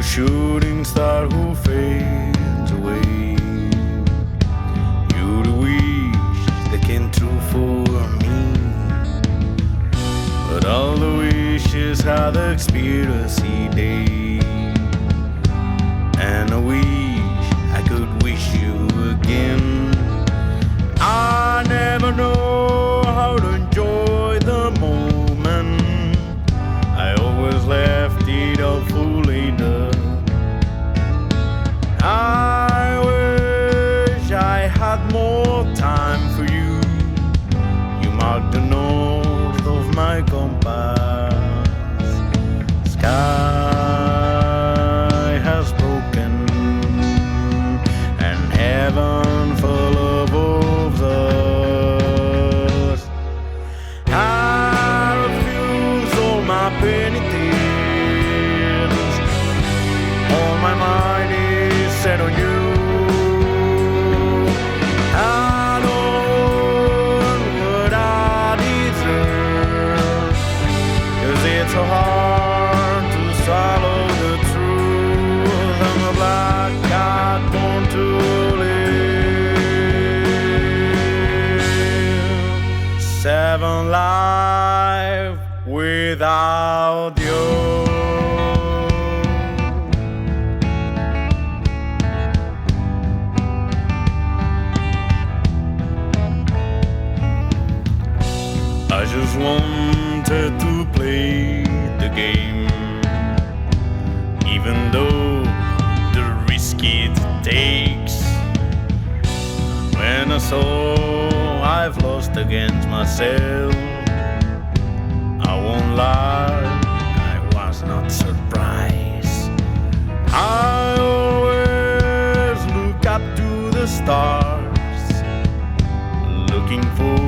shooting star who fades away. You're the wish that came true for me, but all the wishes had expiracy date. And I wish I could wish you again. I never know how to enjoy the moment. I always left it all fully done. I wish I had more time for you. You mark the north of my compass. Sky has broken and heaven for love of us. I refuse all my penny tears. All my mind is set on you. I know what I deserve, 'cause it's so hard to swallow the truth. I'm a black cat born to live. 7 life without you. I just wanted to play the game, even though the risk it takes. When I saw I've lost against myself, I won't lie, I was not surprised. I always look up to the stars, looking for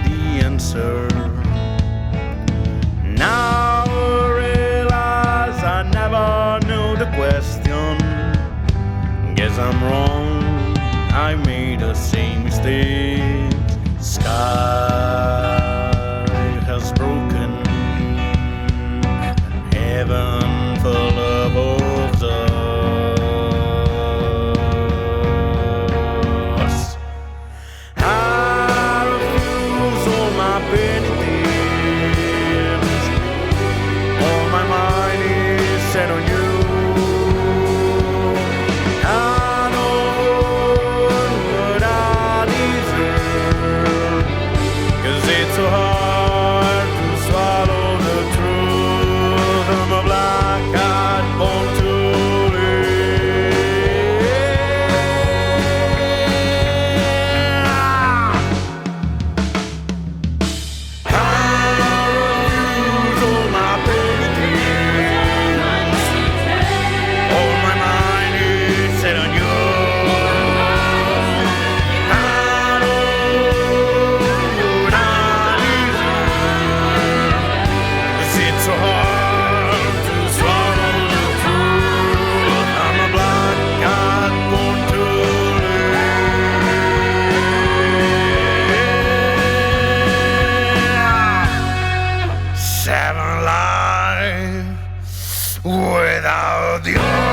the answer. Now I realize I never knew the question. Guess I'm wrong, I made the same mistake. Sky has broken, heaven for love of us. I refuse all my penny tears. All my mind is set on you. I know what I deserve, 'cause it's so hard to swallow the truth. I'm a black cat born to live. I refuse all my penny tears. All my mind is set on you. I know what I deserve, 'cause it's so hard to swallow the truth. I'm a black cat born to live. 7 lives without you.